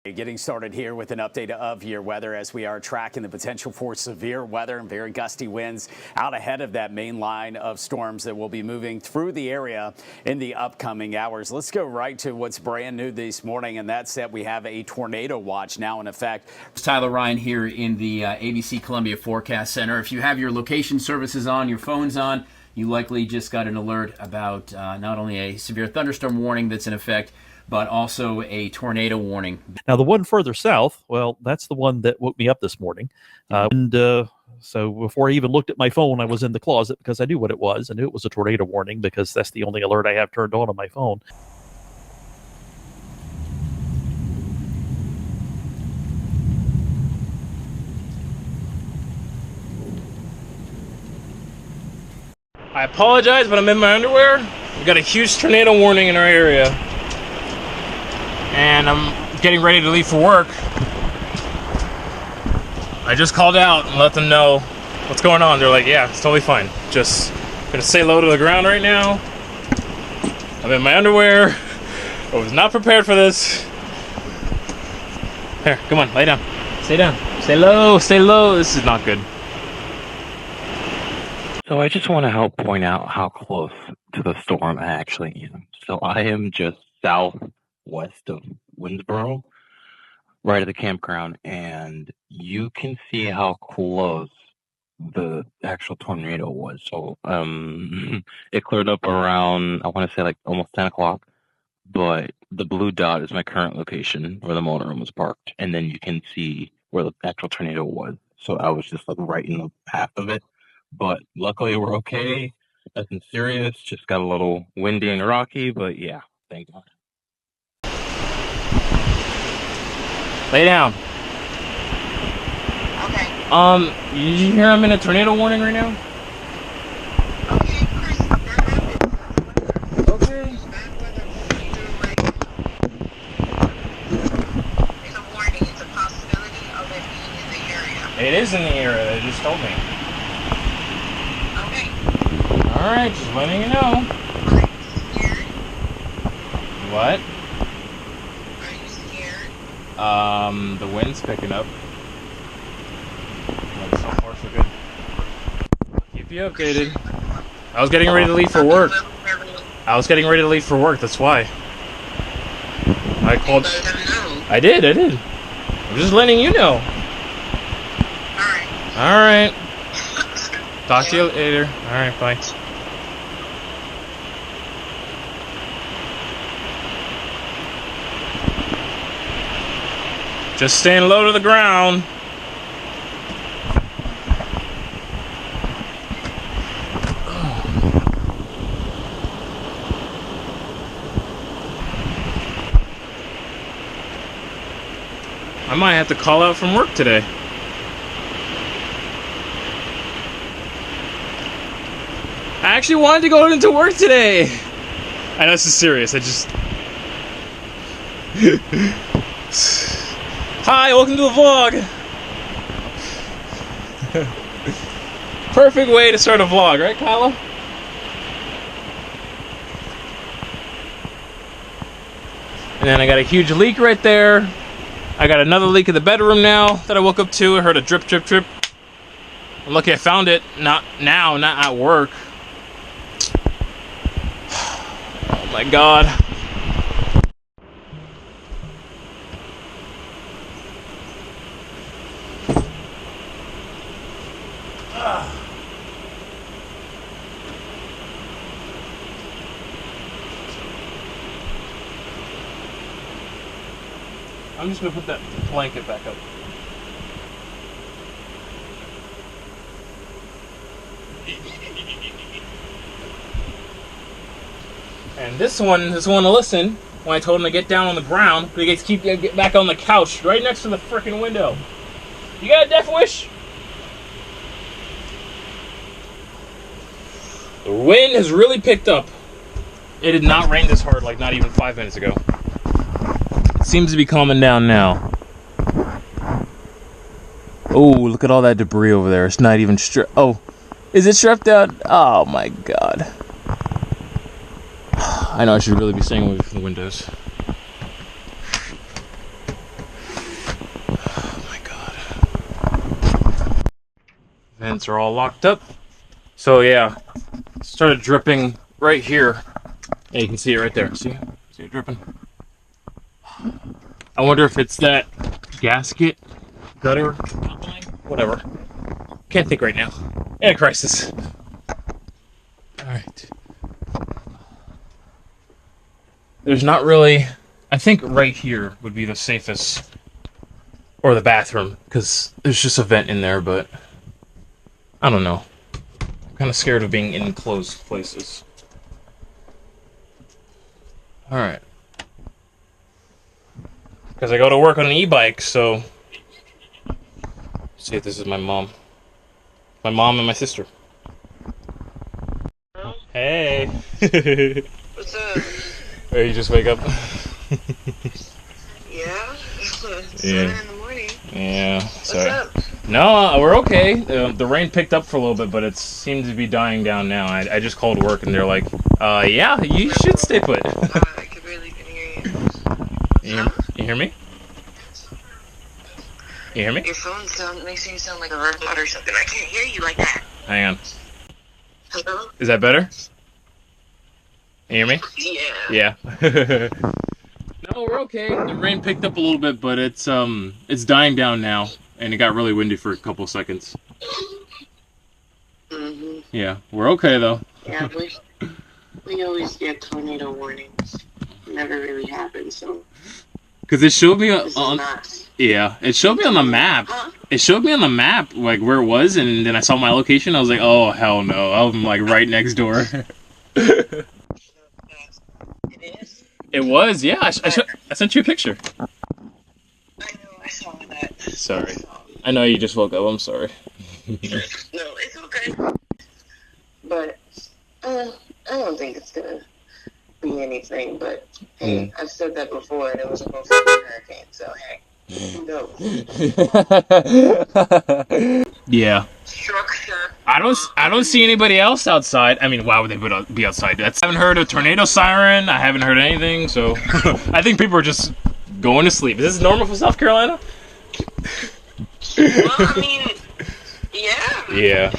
Getting started here with an update of your weather as we are tracking the potential for severe weather and very gusty winds out ahead of that main line of storms that will be moving through the area in the upcoming hours. Let's go right to what's brand new this morning, and that's that we have a tornado watch now in effect. It's Tyler Ryan here in the ABC Columbia Forecast Center. If you have your location services on, your phones on, you likely just got an alert about not only a severe thunderstorm warning that's in effect, but also a tornado warning. Now, the one further south, well, that's the one that woke me up this morning. So before I even looked at my phone, I was in the closet because I knew what it was. I knew it was a tornado warning because that's the only alert I have turned on my phone. I apologize, but I'm in my underwear. We've got a huge tornado warning in our area. And I'm getting ready to leave for work. I just called out and let them know what's going on. They're like, yeah, it's totally fine. Just gonna stay low to the ground right now. I'm in my underwear. I was not prepared for this. Here, come on, lay down. Stay down. Stay low, stay low. This is not good. So I just want to help point out how close to the storm I actually am. So I am just southwest of Winnsboro, right at the campground, and you can see how close the actual tornado was. So it cleared up around, I want to say like almost 10 o'clock, but the blue dot is my current location where the motorhome was parked, and then you can see where the actual tornado was. So I was just like right in the path of it. But luckily we're okay. Nothing serious. Just got a little windy and rocky, but yeah, thank God. Lay down. Okay. Did you hear I'm in a tornado warning right now? Okay, Chris, that happened. Okay. Bad weather There's a warning. It's a possibility of it being in the area. It is in the area, they just told me. Okay. Alright, just letting you know. Are you scared? What? Are you scared? The wind's picking up. But so far so good. Keep you updated. I was getting ready to leave for work. That's why. I called. Let them know. I did. I'm just letting you know. Alright. Alright. Talk to you later. Alright, bye. Just staying low to the ground. I might have to call out from work today. I actually wanted to go into work today. I know this is serious. I just... Hi, welcome to the vlog. Perfect way to start a vlog, right, Kyla? And then I got a huge leak right there. I got another leak in the bedroom now that I woke up to. I heard a drip, drip, drip. I'm lucky I found it. Not now, not at work. Oh my God. I'm just gonna put that blanket back up. And this one to listen when I told him to get down on the ground, but he gets keep get back on the couch right next to the frickin' window. You got a death wish? The wind has really picked up. It did not rain this hard like not even 5 minutes ago. It seems to be calming down now. Oh, look at all that debris over there. It's not even oh, is it stripped out? Oh my God. I know I should really be staying away from the windows. vents are all locked up. So yeah, started dripping right here. Yeah, you can see it right there. See it dripping? I wonder if it's that gasket, gutter, whatever. Can't think right now. In a crisis. Alright. There's not really... I think right here would be the safest. Or the bathroom, because there's just a vent in there, but... I don't know. I'm kind of scared of being in enclosed places. Alright. Because I go to work on an e-bike, so... Let's see if this is my mom. My mom and my sister. Hey! What's up? Hey, you just wake up? Yeah? Yeah. 7 in the morning. Yeah, sorry. What's up? No, we're okay. The rain picked up for a little bit, but it seems to be dying down now. I just called work and they're like, yeah, you should stay put. I could really hear you. You hear me? You hear me? Your phone makes you sound like a robot or something. I can't hear you like that. Hang on. Hello? Is that better? You hear me? Yeah. Yeah. No, we're okay. The rain picked up a little bit, but it's dying down now, and it got really windy for a couple seconds. Mm-hmm. Yeah, we're okay though. Yeah, we always get tornado warnings. It never really happens, so. Cause it showed me This is on not. yeah, it showed me on the map. Huh? It showed me on the map like where it was, and then I saw my location. I was like, oh hell no, I'm like right next door. It is? It was, yeah. I sent you a picture. I know, I saw that. Sorry. I know you just woke up. I'm sorry. No, it's okay. But, I don't think it's gonna be anything, but, hey, I've said that before, and it was a most hurricane, so, hey, who knows? Yeah. Structure. I don't see anybody else outside. I mean, why would they be outside? I haven't heard a tornado siren. I haven't heard anything, so I think people are just going to sleep. Is this normal for South Carolina? Well, I mean, yeah. Yeah.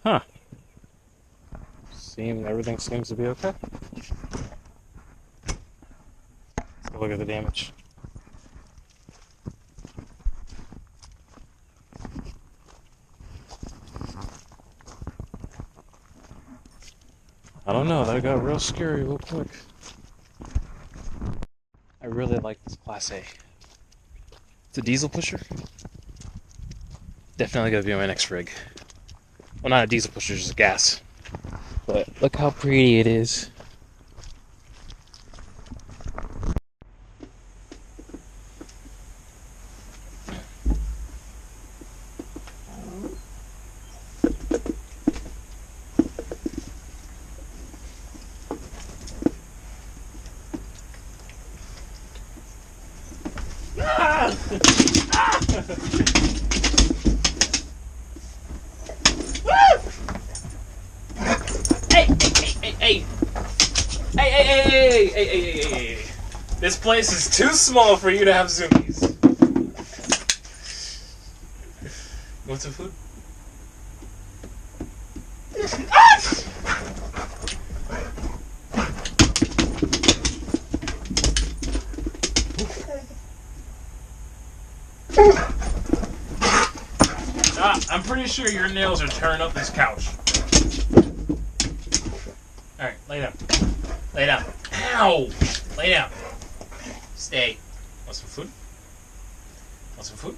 Huh. Everything seems to be okay. Let's go look at the damage. I don't know, that got real scary real quick. I really like this Class A. It's a diesel pusher. Definitely gonna be my next rig. Well, not a diesel pusher, just gas. But look how pretty it is. Hey. This place is too small for you to have zoomies. You want some food? I'm pretty sure your nails are tearing up this couch. Alright, lay down. Lay down. Ow! Lay down. Stay. Want some food? Want some food?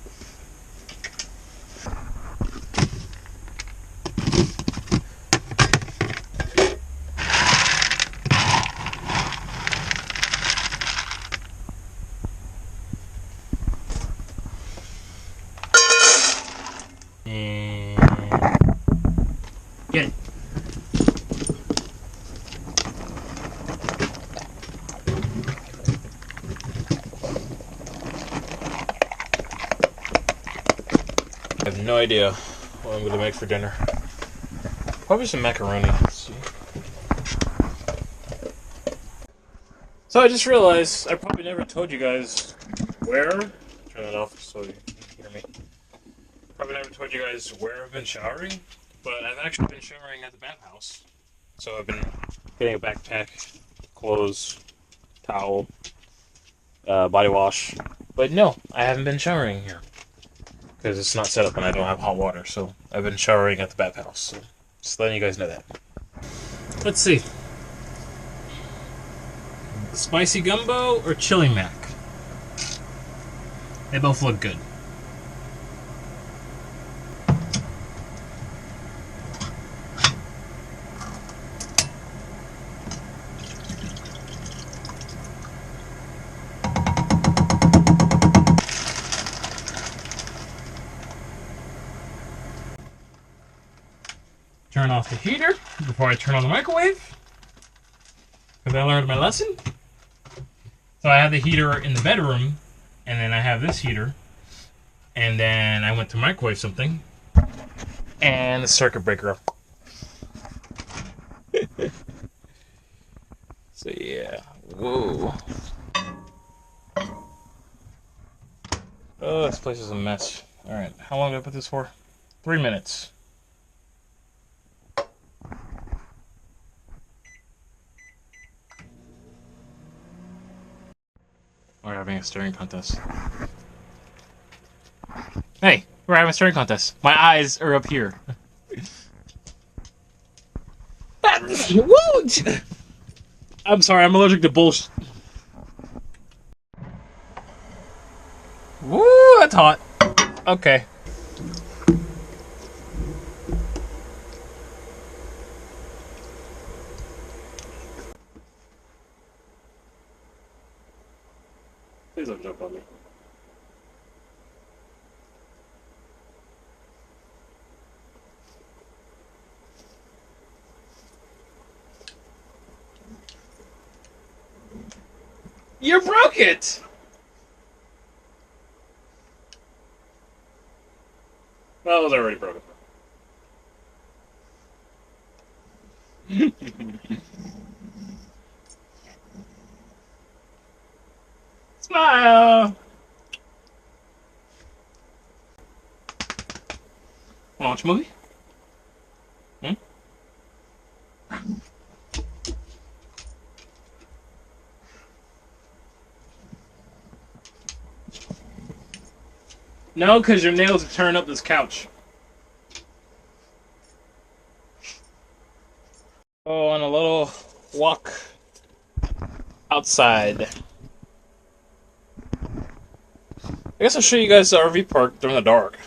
Get it. I have no idea what I'm going to make for dinner. Probably some macaroni. Let's see. So I just realized I probably never told you guys where. Turn it off so you can hear me. Probably never told you guys where I've been showering, but I've actually been showering at the bathhouse. So I've been getting a backpack, clothes, towel, body wash. But no, I haven't been showering here because it's not set up and I don't have hot water. So I've been showering at the bathhouse. So just letting you guys know that. Let's see. Spicy gumbo or chili mac? They both look good. Turn off the heater before I turn on the microwave, because I learned my lesson. So I have the heater in the bedroom, and then I have this heater, and then I went to microwave something, and the circuit breaker. So yeah, whoa. Oh, this place is a mess. All right, how long did I put this for? 3 minutes. We're having a staring contest. Hey, we're having a staring contest. My eyes are up here. I'm sorry, I'm allergic to bullshit. Woo, that's hot. Okay. Please don't jump on me. You broke it! Well, it was already broken. Smile! Wanna watch a movie? No, because your nails are tearing up this couch. Oh, on a little walk outside. I guess I'll show you guys the RV park during the dark.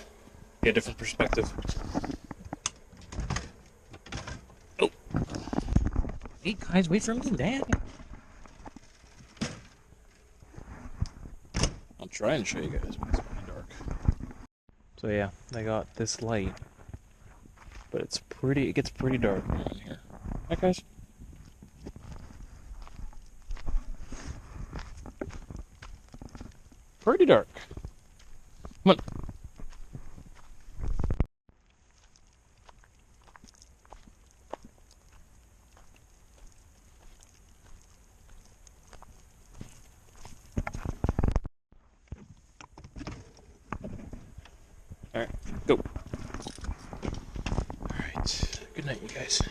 Get a different perspective. Oh. Hey guys, wait for me, Dad. I'll try and show you guys when it's really dark. So yeah, I got this light. But it gets pretty dark around here. Hi guys. Pretty dark. Come on. Alright, go. Alright, good night, you guys.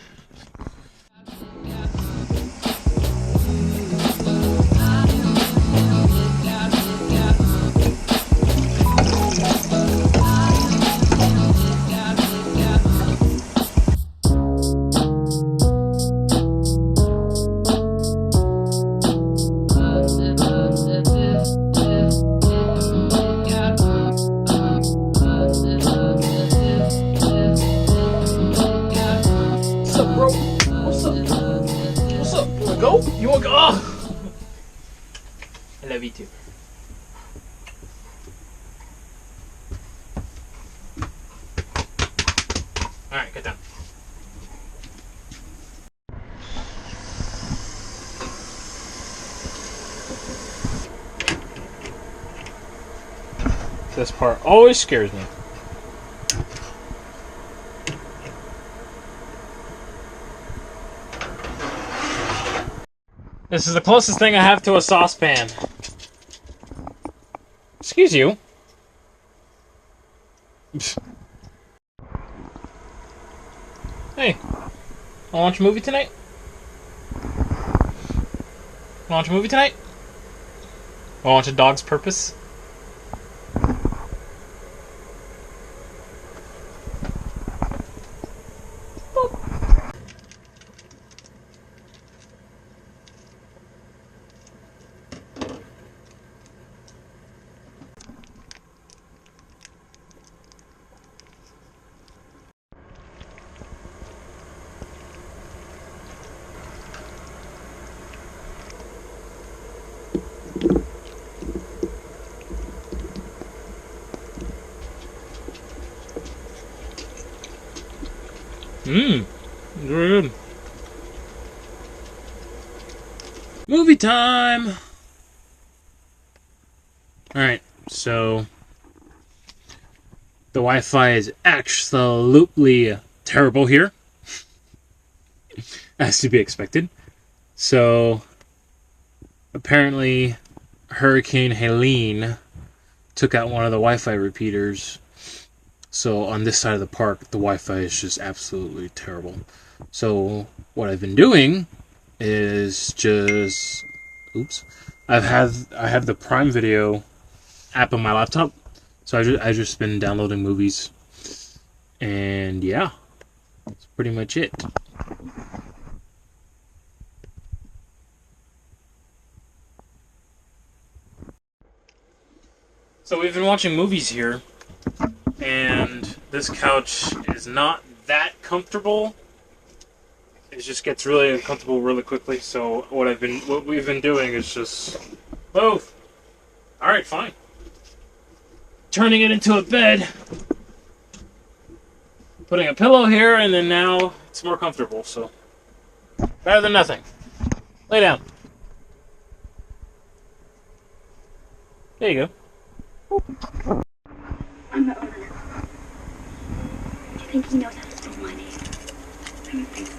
You want to go? Oh! I love you too. Alright, get down. This part always scares me. This is the closest thing I have to a saucepan. Excuse you. Hey, wanna watch a movie tonight? Wanna watch a movie tonight? Wanna watch A Dog's Purpose? Very good. Movie time! Alright, so the Wi-Fi is absolutely terrible here, as to be expected. So apparently Hurricane Helene took out one of the Wi-Fi repeaters. So on this side of the park, the Wi-Fi is just absolutely terrible. So what I've been doing is just, I have the Prime Video app on my laptop. So I just been downloading movies, and yeah, that's pretty much it. So we've been watching movies here. And this couch is not that comfortable. It just gets really uncomfortable really quickly. So what we've been doing is just both. All right, fine. Turning it into a bed, putting a pillow here, and then now it's more comfortable. So better than nothing. Lay down. There you go. I'm the owner. Do you think he knows how to spell my name? I don't think so.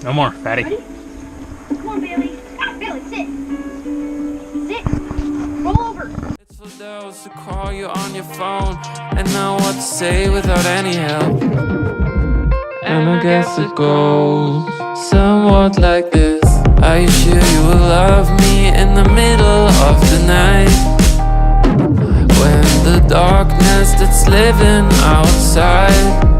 No more, fatty. Ready? Come on, Bailey. Ah, Bailey, sit. Sit. Roll over. It's for those who call you on your phone and know what to say without any help. And I guess it goes somewhat like this. Are you sure you will love me in the middle of the night? When the darkness that's living outside